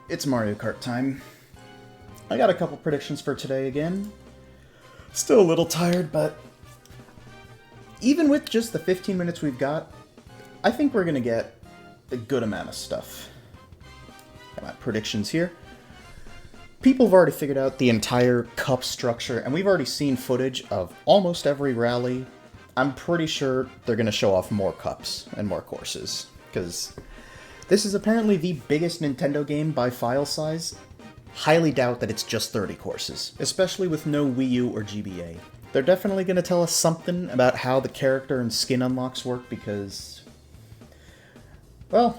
It's Mario Kart time. I got a couple predictions for today again. Still a little tired, but even with just the 15 minutes we've got, I think we're going to get a good amount of stuff. Got my predictions here. People have already figured out the entire cup structure, and we've already seen footage of almost every rally. I'm pretty sure they're going to show off more cups and more courses, because this is apparently the biggest Nintendo game by file size. Highly doubt that it's just 30 courses, especially with no Wii U or GBA. They're definitely going to tell us something about how the character and skin unlocks work because, well,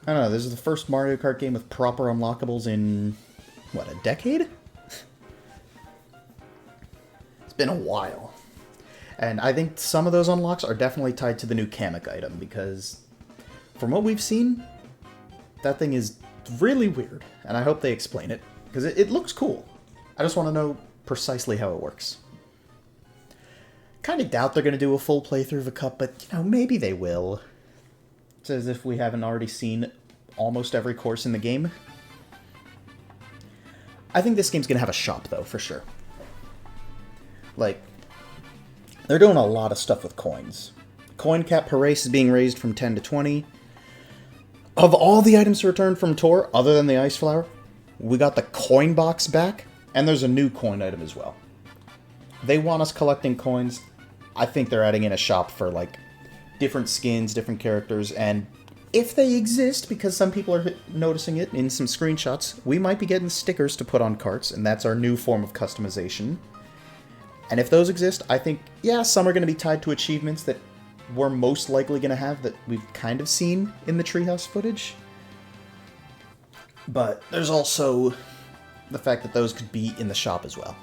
I don't know, this is the first Mario Kart game with proper unlockables in, what, a decade? It's been a while. And I think some of those unlocks are definitely tied to the new Kamek item because, from what we've seen, that thing is really weird, and I hope they explain it, because it looks cool. I just want to know precisely how it works. Kind of doubt they're going to do a full playthrough of a cup, but, you know, maybe they will. It's as if we haven't already seen almost every course in the game. I think this game's going to have a shop, though, for sure. Like, they're doing a lot of stuff with coins. Coin cap per race is being raised from 10 to 20. Of all the items returned from Tour, other than the Ice Flower, we got the coin box back, and there's a new coin item as well. They want us collecting coins. I think they're adding in a shop for, like, different skins, different characters, and if they exist, because some people are noticing it in some screenshots, we might be getting stickers to put on carts, and that's our new form of customization. And if those exist, I think, yeah, some are going to be tied to achievements that we're most likely going to have that we've kind of seen in the Treehouse footage. But there's also the fact that those could be in the shop as well.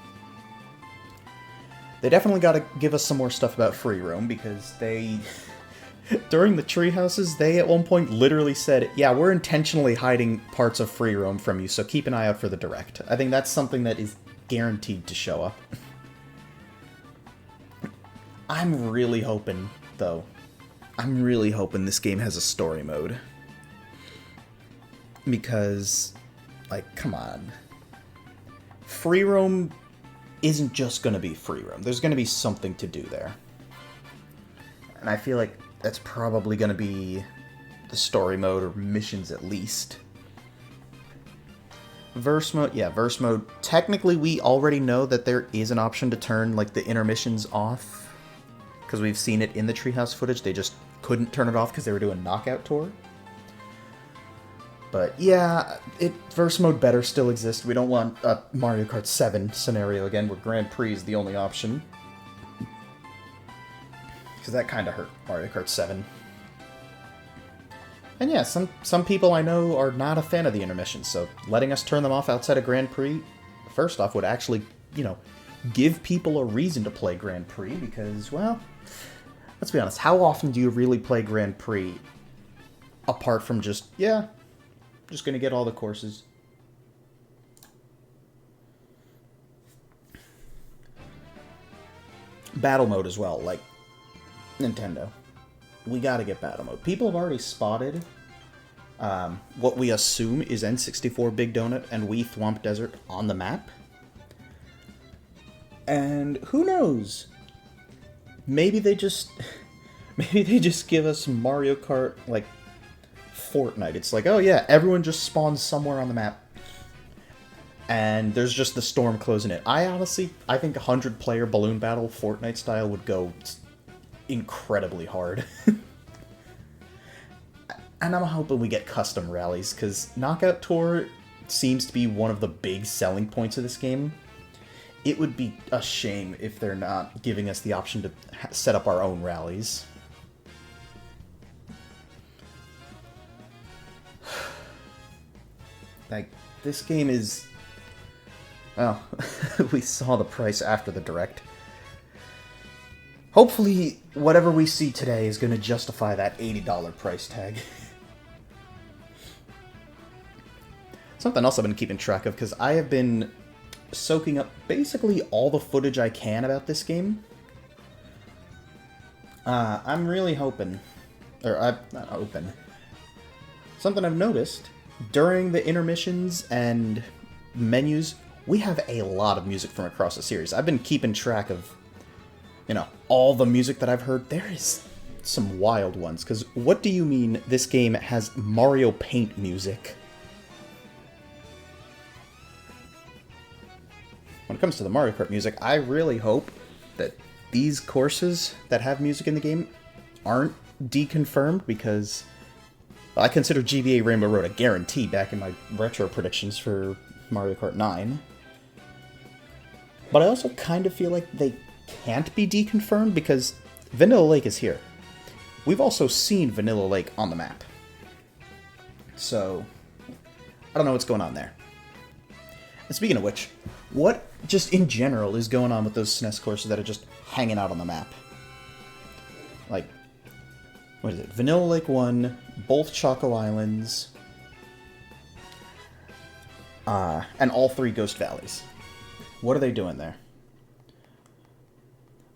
They definitely got to give us some more stuff about free roam, because they, during the Treehouses, they at one point literally said, yeah, we're intentionally hiding parts of free roam from you, so keep an eye out for the Direct. I think that's something that is guaranteed to show up. I'm really hoping, though, this game has a story mode. Because, like, come on. Free roam isn't just going to be free roam. There's going to be something to do there. And I feel like that's probably going to be the story mode, or missions at least. Verse mode, yeah, verse mode. Technically, we already know that there is an option to turn, like, the intermissions off. Because we've seen it in the Treehouse footage, they just couldn't turn it off because they were doing Knockout Tour. But yeah, verse mode better still exists. We don't want a Mario Kart 7 scenario again, where Grand Prix is the only option. Because that kind of hurt Mario Kart 7. And yeah, some people I know are not a fan of the intermissions, so letting us turn them off outside of Grand Prix, first off, would actually, you know, give people a reason to play Grand Prix, because, well, let's be honest, how often do you really play Grand Prix apart from just, yeah, just gonna get all the courses? Battle mode as well, like, Nintendo. We gotta get battle mode. People have already spotted what we assume is N64 Big Donut and Wii Thwomp Desert on the map. And who knows? Maybe they just give us Mario Kart, like, Fortnite. It's like, oh yeah, everyone just spawns somewhere on the map, and there's just the storm closing it. I think a 100-player balloon battle, Fortnite style, would go incredibly hard. And I'm hoping we get custom rallies, because Knockout Tour seems to be one of the big selling points of this game. It would be a shame if they're not giving us the option to set up our own rallies. Like, this game is... Well, we saw the price after the Direct. Hopefully, whatever we see today is going to justify that $80 price tag. Something else I've been keeping track of, because I have been soaking up basically all the footage I can about this game. I'm really hoping, or I'm not hoping, something I've noticed during the intermissions and menus, we have a lot of music from across the series. I've been keeping track of, all the music that I've heard. There is some wild ones, because what do you mean this game has Mario Paint music? When it comes to the Mario Kart music, I really hope that these courses that have music in the game aren't deconfirmed, because I consider GBA Rainbow Road a guarantee back in my retro predictions for Mario Kart 9. But I also kind of feel like they can't be deconfirmed, because Vanilla Lake is here. We've also seen Vanilla Lake on the map. So, I don't know what's going on there. And speaking of which, what just in general is going on with those SNES courses that are just hanging out on the map? Like, what is it? Vanilla Lake 1, both Choco Islands, and all 3 Ghost Valleys. What are they doing there?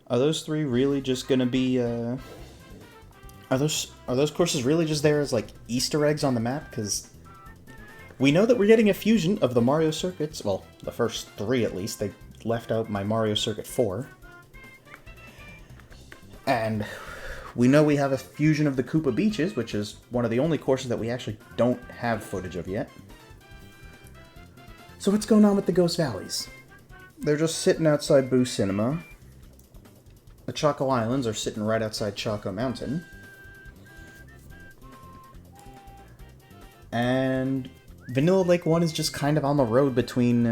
Are those 3 really just gonna be, are those courses really just there as, like, Easter eggs on the map? Because we know that we're getting a fusion of the Mario circuits. Well, the first 3 at least. They left out my Mario Circuit 4. And we know we have a fusion of the Koopa Beaches, which is one of the only courses that we actually don't have footage of yet. So what's going on with the Ghost Valleys? They're just sitting outside Boo Cinema. The Choco Islands are sitting right outside Choco Mountain. And Vanilla Lake 1 is just kind of on the road between,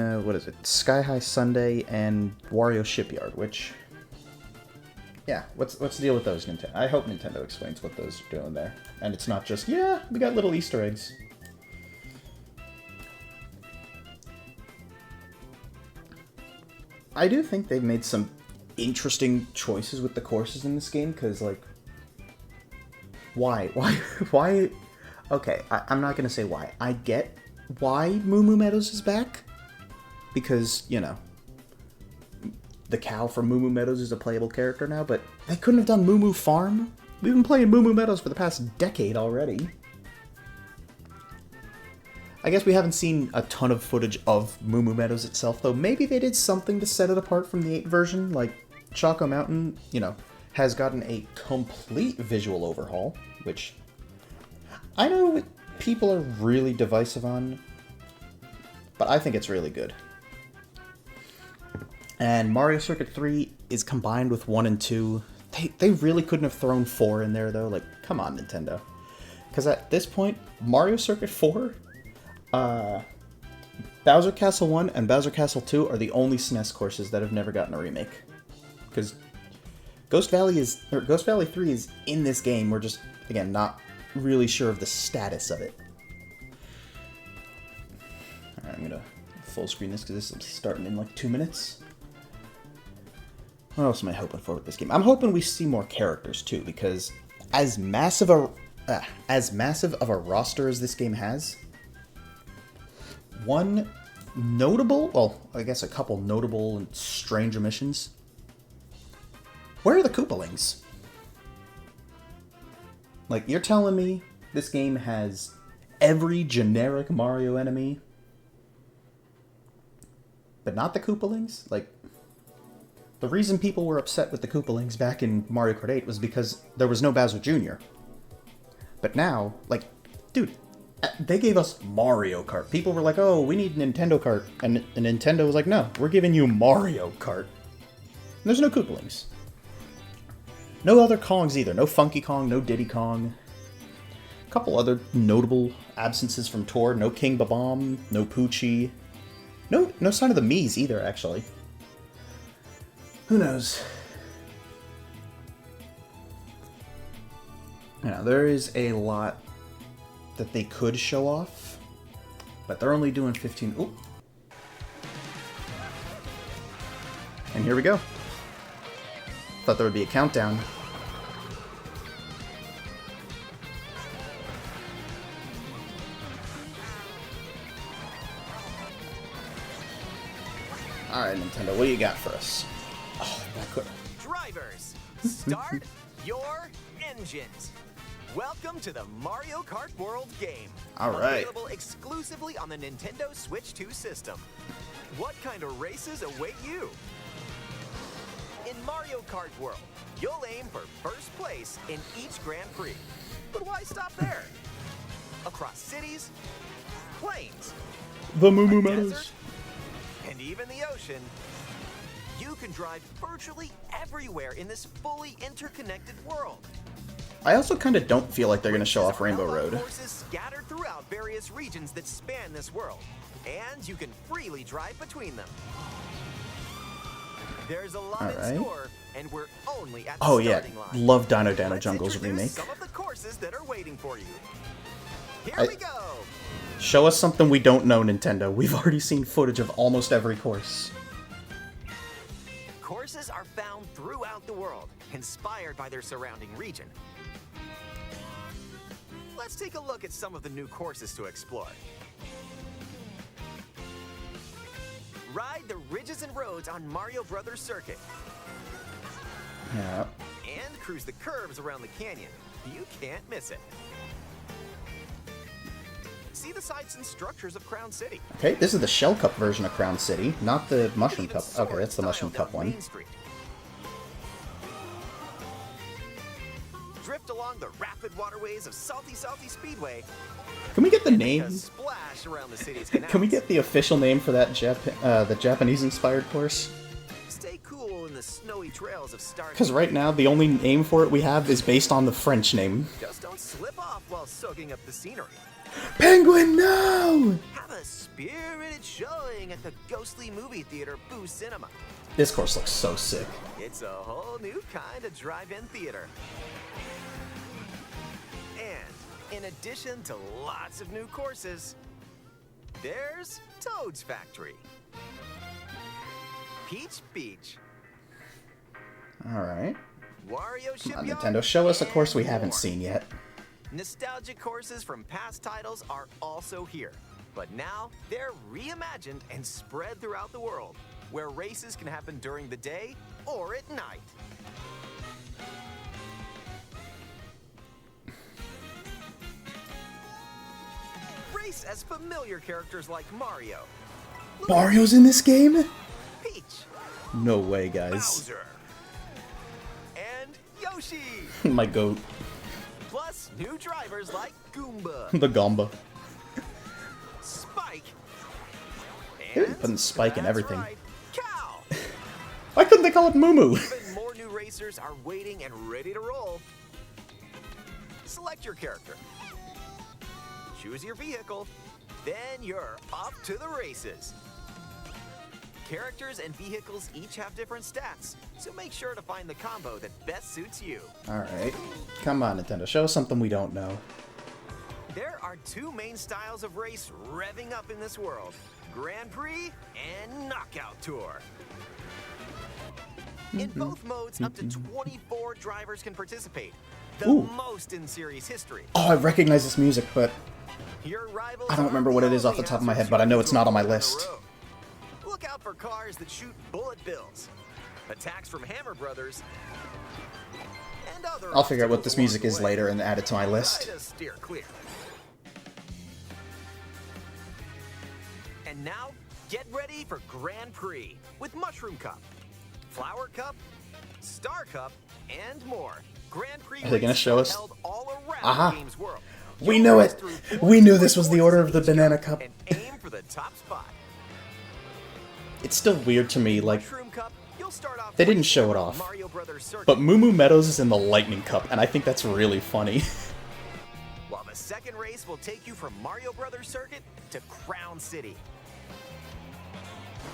Sky High Sunday and Wario Shipyard, which... Yeah, what's the deal with those, Nintendo? I hope Nintendo explains what those are doing there. And it's not just, yeah, we got little Easter eggs. I do think they've made some interesting choices with the courses in this game, because, like... Why? Okay, I'm not gonna say why. I get why Moo Moo Meadows is back. Because, the cow from Moo Moo Meadows is a playable character now, but they couldn't have done Moo Moo Farm? We've been playing Moo Moo Meadows for the past decade already. I guess we haven't seen a ton of footage of Moo Moo Meadows itself, though. Maybe they did something to set it apart from the 8 version, like Choco Mountain, has gotten a complete visual overhaul, which I know people are really divisive on, but I think it's really good. And Mario Circuit 3 is combined with 1 and 2. They really couldn't have thrown 4 in there, though. Like, come on, Nintendo. Because at this point, Mario Circuit 4, Bowser Castle 1 and Bowser Castle 2 are the only SNES courses that have never gotten a remake. Because Ghost Valley 3 is in this game. We're just, again, not really sure of the status of it. Alright, I'm gonna full screen this because this is starting in like 2 minutes. What else am I hoping for with this game? I'm hoping we see more characters too, because as massive of a roster as this game has, one notable, well, I guess a couple notable and strange omissions. Where are the Koopalings? Like, you're telling me this game has every generic Mario enemy, but not the Koopalings? Like, the reason people were upset with the Koopalings back in Mario Kart 8 was because there was no Bowser Jr. But now, like, dude, they gave us Mario Kart. People were like, oh, we need Nintendo Kart. And Nintendo was like, no, we're giving you Mario Kart. And there's no Koopalings. No other Kongs either. No Funky Kong, no Diddy Kong. A couple other notable absences from Tour. No King Babam, no Poochie. No sign of the Miis either, actually. Who knows? There is a lot that they could show off, but they're only doing 15. Ooh. And here we go. Thought there would be a countdown. Alright, Nintendo, what do you got for us? Oh, that could... Drivers, start your engines. Welcome to the Mario Kart World game. All right. Available exclusively on the Nintendo Switch 2 system. What kind of races await you? In Mario Kart World, you'll aim for first place in each Grand Prix. But why stop there? Across cities, plains, The Moo Moo a Meadows. desert, and even the ocean, you can drive virtually everywhere in this fully interconnected world. I also kind of don't feel like they're going to show off Rainbow Road. Courses scattered throughout various regions that span this world, and you can freely drive between them. There's a lot in store, and we're only at the starting line. Love Dino Dano Let's Jungle's introduce remake. some of the courses that are waiting for you. Here we go. Show us something we don't know, Nintendo. We've already seen footage of almost every course. Courses are found throughout the world, inspired by their surrounding region. Let's take a look at some of the new courses to explore. Ride the ridges and roads on Mario Brothers Circuit. Yeah. And cruise the curves around the canyon. You can't miss it. See the sights and structures of Crown City. Okay, this is the Shell Cup version of Crown City, not the Mushroom Cup. Okay, that's the Mushroom Cup one. Drift along the rapid waterways of Salty Speedway. Can we get the and name? make a splash around the city's canals. Can we get the official name for that the Japanese-inspired course? Stay cool in the snowy trails of Star. Because right now, the only name for it we have is based on the French name. Just don't slip off while soaking up the scenery. Penguin, no! Have a spirited showing at the ghostly movie theater Boo Cinema. This course looks so sick. It's a whole new kind of drive-in theater. And in addition to lots of new courses, there's Toad's Factory. Peach Beach. Alright. Wario Come on, Shipyard. Nintendo, show us a course we and haven't more. seen yet. Nostalgic courses from past titles are also here, but now they're reimagined and spread throughout the world, where races can happen during the day or at night. Race as familiar characters like Mario, Mario's in this game? Peach, No way, guys. Bowser, and Yoshi. My goat. Plus new drivers like Goomba, The Gomba. Spike, They're and putting Spike in that's everything. right, Cow. Why couldn't they call it Moo Moo? Even more new racers are waiting and ready to roll. Select your character. Choose your vehicle. Then you're off to the races. Characters and vehicles each have different stats, so make sure to find the combo that best suits you. Alright. Come on, Nintendo. Show us something we don't know. There are two main styles of race revving up in this world: Grand Prix and Knockout Tour. In both modes, up to 24 drivers can participate, the Ooh. most in series history. Oh, I recognize this music, but Your rivals I don't remember what it is off the top of my head, but I know it's not on my list. Look out for cars that shoot bullet bills, attacks from Hammer Brothers, and other I'll figure out what this obstacles music along is the way. later and add it to my Try list. to steer clear. And now, get ready for Grand Prix with Mushroom Cup, Flower Cup, Star Cup, and more. Grand Prix Are they gonna races show are us? held all around Aha. the game's world. We You'll knew race it. through We knew 44 this was the order of the courses Banana each Cup. and aim for the top spot. It's still weird to me, like, Mushroom Cup, you'll start off they didn't racing show it on off. Mario Brothers Circuit, but Moo Moo Meadows is in the Lightning Cup, and I think that's really funny. while the second race will take you from Mario Brothers Circuit to Crown City.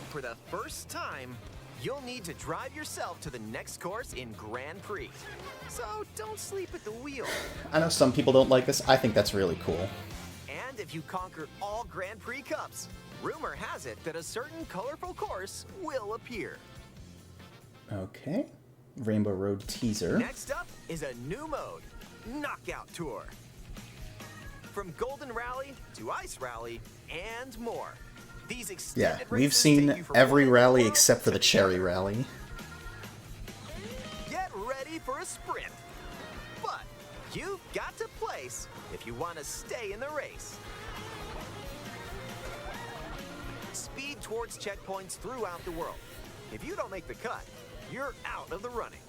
For the first time, you'll need to drive yourself to the next course in Grand Prix. So don't sleep at the wheel. I know some people don't like this. I think that's really cool. And if you conquer all Grand Prix Cups, rumor has it that a certain colorful course will appear. Okay. Rainbow Road teaser. Next up is a new mode, Knockout Tour. From Golden Rally to Ice Rally and more. These Yeah, extended we've races take seen you from every one rally world except for to the Cherry other. Rally. Get ready for a sprint. But You've got to place if you want to stay in the race. Speed towards checkpoints throughout the world. If you don't make the cut, you're out of the running.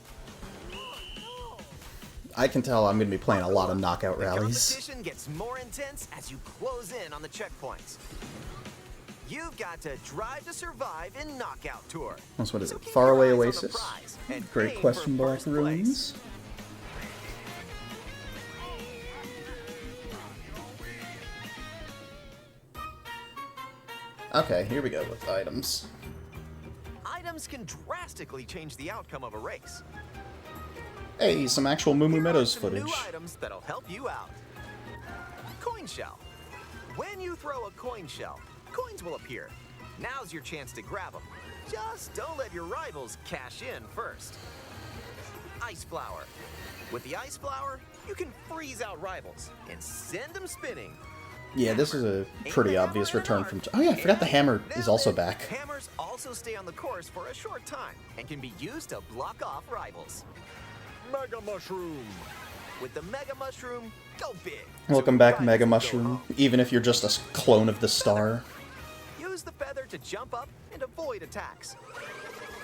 I can tell I'm going to be playing a lot of knockout rallies. The competition gets more intense as you close in on the checkpoints. You've got to drive to survive in Knockout Tour. What is So it? keep Faraway your eyes on the Oasis? prize and Great aim question, for Black first place. Ruins. Okay, here we go with items. Items can drastically change the outcome of a race. Hey, some actual Moo Moo Here are Meadows some footage. new items that'll help you out. Coin shell. When you throw a coin shell, coins will appear. Now's your chance to grab them. Just don't let your rivals cash in first. Ice flower. With the ice flower, you can freeze out rivals and send them spinning. Yeah, this is a pretty obvious return from... Oh yeah, I forgot the hammer is also back. Hammers also stay on the course for a short time and can be used to block off rivals. Mega Mushroom. With the Mega Mushroom, go big. Welcome So back, rivals Mega will go Mushroom. home. Even if you're just a clone of the star. Use the feather to jump up and avoid attacks.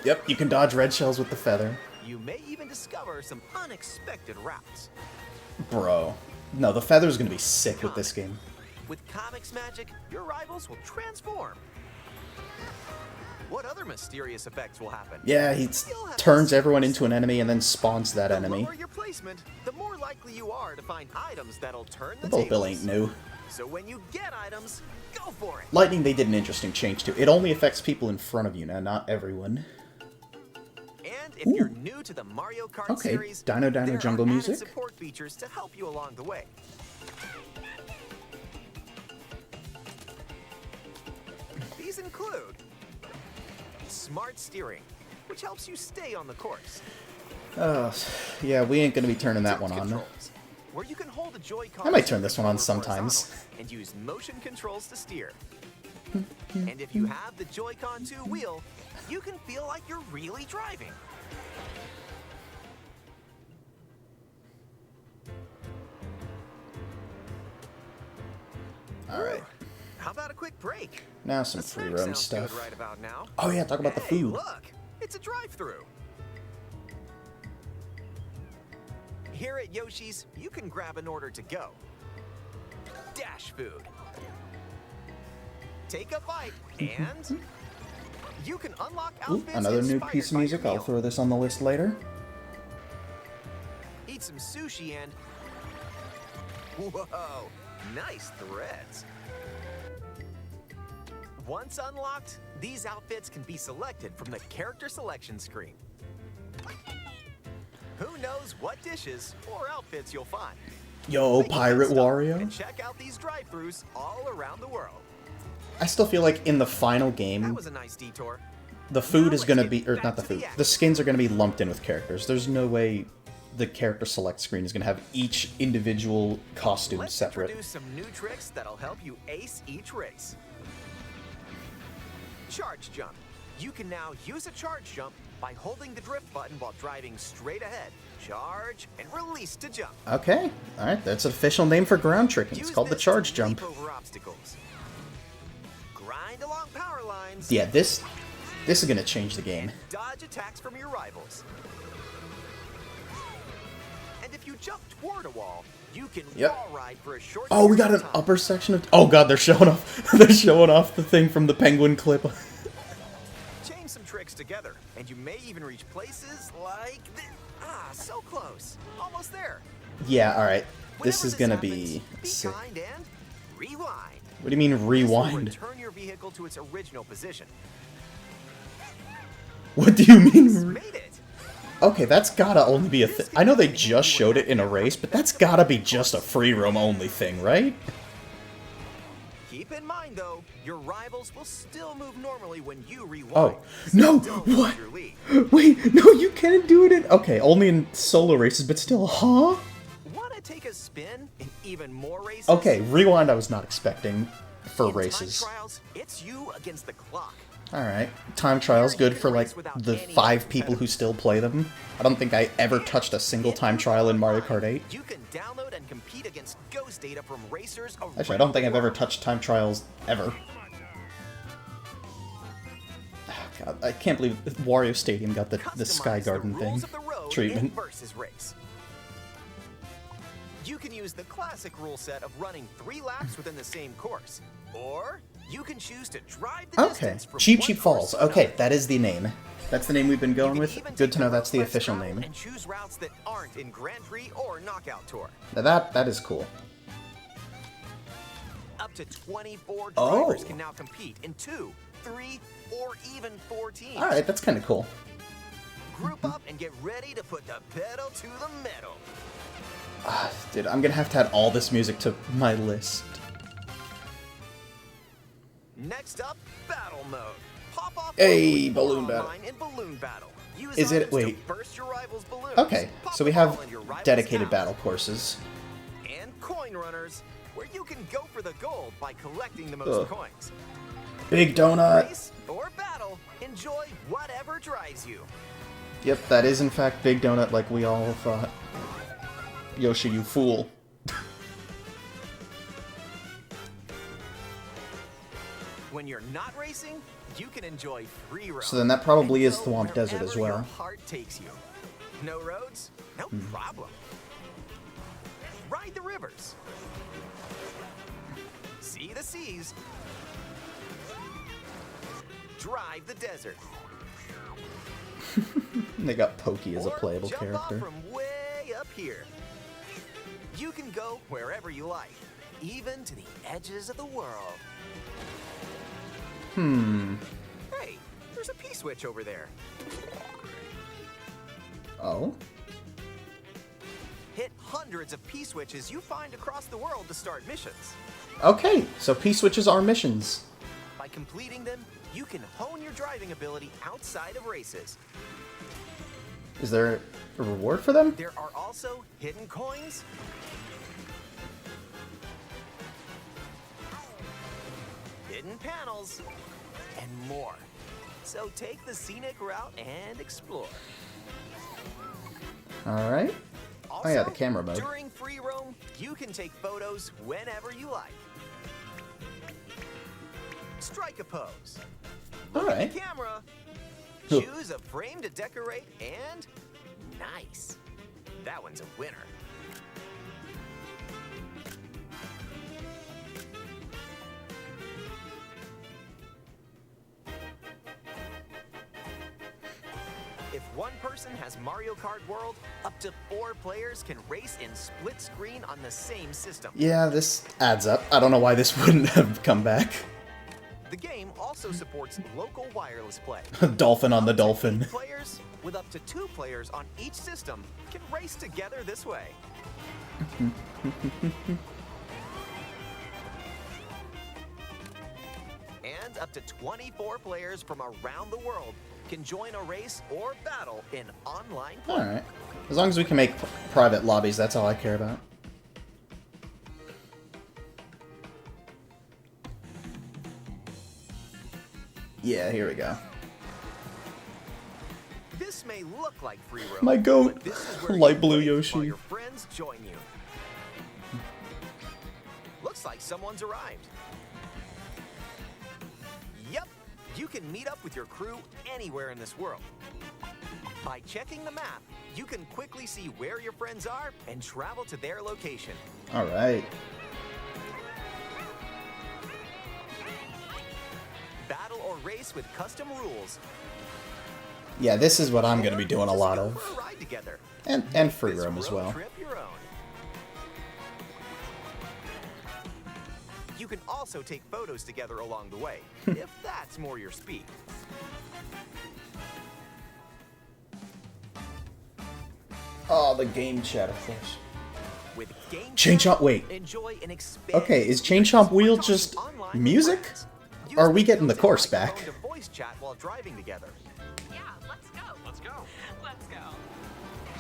Yep, you can dodge red shells with the feather. You may even discover some unexpected routes. Bro. No, the feather's gonna be sick with this game. With Comics Magic, your rivals will transform. What other mysterious effects will happen? Yeah, he You'll have turns to everyone see into an enemy and then spawns that The enemy. lower your placement, the more likely you are to find items that'll turn the The Bill tables. ain't new. So when you get items, go for it. Lightning, they did an interesting change to. It only affects people in front of you now, not everyone. And if you're new to the Mario Kart Okay, series, Dino Dino there Jungle are added music. support features to help you along the way. These include smart steering, which helps you stay on the course. Yeah, we ain't gonna be turning that Tilt one on. controls, where you can hold a Joy-Con I might turn this one on controller sometimes. horizontally and use motion controls to steer. And if you have the Joy-Con 2 wheel, you can feel like you're really driving. Alright, How about a quick break? now some The free snack roam sounds stuff. good right about now. Oh yeah, talk about the Hey, food. look, it's a drive-through. Here at Yoshi's, you can grab an order to go. Dash food. Take a bite, and you can unlock Ooh, outfits another new inspired piece of by your music. I'll meal. throw this on the list later. Eat some sushi and... Whoa, nice threads. Once unlocked, these outfits can be selected from the character selection screen. Who knows what dishes or outfits you'll find? Yo, Make a Pirate pit stop Wario. And check out these drive-thrus all around the world. I still feel like in the final That game, was a nice detour. the food Now is let's gonna get be, or back not the to the food, action. the skins are gonna be lumped in with characters. There's no way the character select screen is gonna have each individual costume Let's separate. introduce some new tricks that'll help you ace each race. Charge jump. You can now use a charge jump by holding the drift button while driving straight ahead. Charge and release to jump. Okay, alright, that's an official name for ground tricking. It's Use called the this charge to jump. leap over obstacles. Grind along power lines. Yeah, this is gonna change the game. Dodge attacks from your rivals. And if you jump toward a wall, you can Yep. wall ride for a short Oh, we got period an of time. upper section of. Oh god, they're showing off. They're showing off the thing from the penguin clip. Chain some tricks together, and you may even reach places like this. Ah, so close. Almost there. Yeah, alright. This Whenever is gonna happens, be sick. kind and rewind. What do you mean This will rewind? return your vehicle to its original position. What do you mean? Made it. Okay, that's gotta only be a thing. I know they just showed it in a race, but that's gotta be just a free roam only thing, right? Keep in mind, though, your rivals will still move normally when you rewind. Oh, so no! don't lose What? your lead. Wait, no, you can't do it in. Okay, only in solo races, but still, huh? Want to take a spin in even more races? Okay, rewind I was not expecting for In races. Time trials, it's you against the clock. Alright. Time trial's good for, like, the 5 people who still play them. I don't think I ever touched a single time trial in Mario Kart 8. You can download and compete against ghost data from racers around Actually, I don't think the I've ever world. touched time trials ever. Oh, God, I can't believe Wario Stadium got the Sky Customize Garden the thing rules of the road in treatment. versus race. You can use the classic rule set of running 3 laps within the same course, or you can choose to drive the Okay, distance from Cheap one Cheap course Falls. to Okay, another. that is the name. That's the name we've been You going can with. even Good take to know the that's the Road Quest official route name. and choose routes that aren't in Grand Prix or Knockout Tour. Now that is cool. Up to 24 Oh. drivers can now compete in 2, 3, or even 4 teams. Alright, that's kind of cool. Group up and get ready to put the pedal to the metal. Dude, I'm gonna have to add all this music to my list. Next up, battle mode. Pop off Hey, or balloon battle. online in balloon battle. Use Is it- items to wait. burst your rival's balloons. Okay, Pop so we a have ball in your rival's dedicated house. battle courses. And coin runners, where you can go for the gold by collecting the most Ugh. coins. Big Donut! Race or battle, enjoy whatever drives you. Yep, that is in fact Big Donut like we all thought. Yoshi, you fool. When you're not racing, you can enjoy free roam. So then that probably and is go Thwomp Desert as wherever well. Your heart takes you. No roads? No problem. Ride the rivers. See the seas. Drive the desert. They got Pokey as a Or playable jump character. off from way up here. You can go wherever you like, even to the edges of the world. Hey, there's a P-switch over there. Oh? Hit hundreds of P-switches you find across the world to start missions. Okay, so P-switches are missions. By completing them, you can hone your driving ability outside of races. Is there a reward for them? There are also hidden coins, hidden panels, and more. So take the scenic route and explore. Alright. Also, Oh yeah, the camera mode. during free roam, you can take photos whenever you like. Strike a pose. Look at Alright. the camera. Huh. Choose a frame to decorate, and nice. That one's a winner. If one person has Mario Kart World, up to 4 players can race in split screen on the same system. Yeah, this adds up. I don't know why this wouldn't have come back. The game also supports local wireless play. Dolphin on the dolphin. 8 players, with up to 2 players on each system, can race together this way. And up to 24 players from around the world can join a race or battle in online play. Alright. As long as we can make private lobbies, that's all I care about. Yeah, here we go. This may look like free roam. My goat. but this is where Light you blue race Yoshi. while your friends join you. Looks like someone's arrived. Yep, you can meet up with your crew anywhere in this world. By checking the map, you can quickly see where your friends are and travel to their location. Alright. Battle or race with custom rules. Yeah, this is what I'm going to be Or doing a just lot go of. for a ride together. And free This roam as road well. trip your own. You can also take photos together along the way, if that's more your speed. Oh, the game chat, of course. With Game Chain Chat, Chomp, wait. enjoy an expanded Okay, is Chain experience Chomp Wheel by talking just online with music? friends. Use Or are we the getting the built-in course microphone back? to voice chat while driving together. Yeah, let's go. Let's go. Let's go.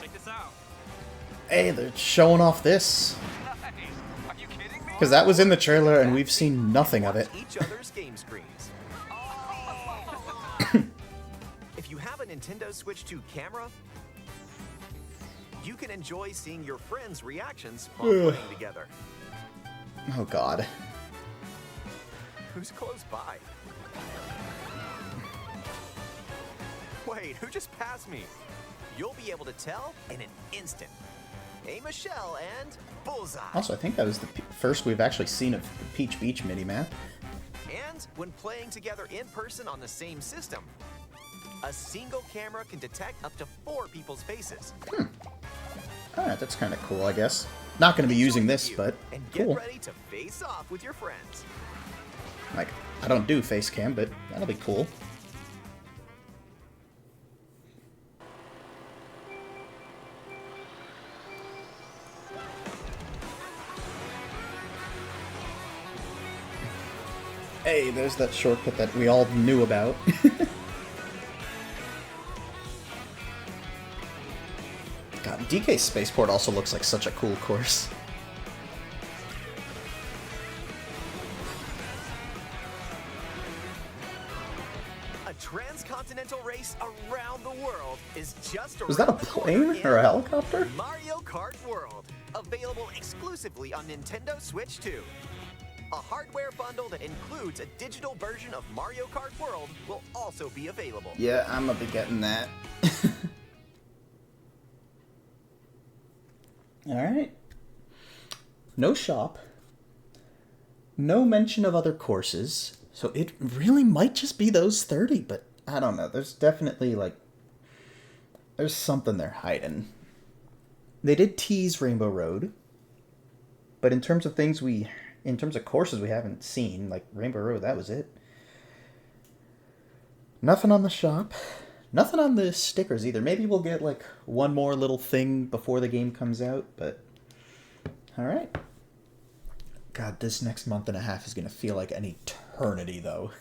Check this out. Hey, they're showing off this. Nice. Are you kidding me? Because that was in the trailer and we've seen nothing of it. Watch each other's game screens. you have a Nintendo Switch 2 camera, you can enjoy seeing your friends' reactions while playing together. Oh god. Who's close by? Wait, who just passed me? You'll be able to tell in an instant. Aim a shell and bullseye. Also, I think that was the first we've actually seen of the Peach Beach minimap. And when playing together in person on the same system, a single camera can detect up to 4 people's faces. Alright, that's kind of cool, I guess. Not going to be using this, but and get cool. ready to face off with your friends. Like, I don't do face cam, but that'll be cool. Hey, there's that shortcut that we all knew about. God, DK Spaceport also looks like such a cool course. A transcontinental race around the world is just around Was that a the plane corner or a in helicopter? Mario Kart World, available exclusively on Nintendo Switch 2. A hardware bundle that includes a digital version of Mario Kart World will also be available. Yeah, I'm gonna be getting that. Alright. No shop. No mention of other courses. So it really might just be those 30, but I don't know. There's definitely, like, there's something they're hiding. They did tease Rainbow Road, but in terms of courses we haven't seen, like Rainbow Road, that was it. Nothing on the shop. Nothing on the stickers either. Maybe we'll get, like, one more little thing before the game comes out, but alright. God, this next month and a half is going to feel like an eternity, though.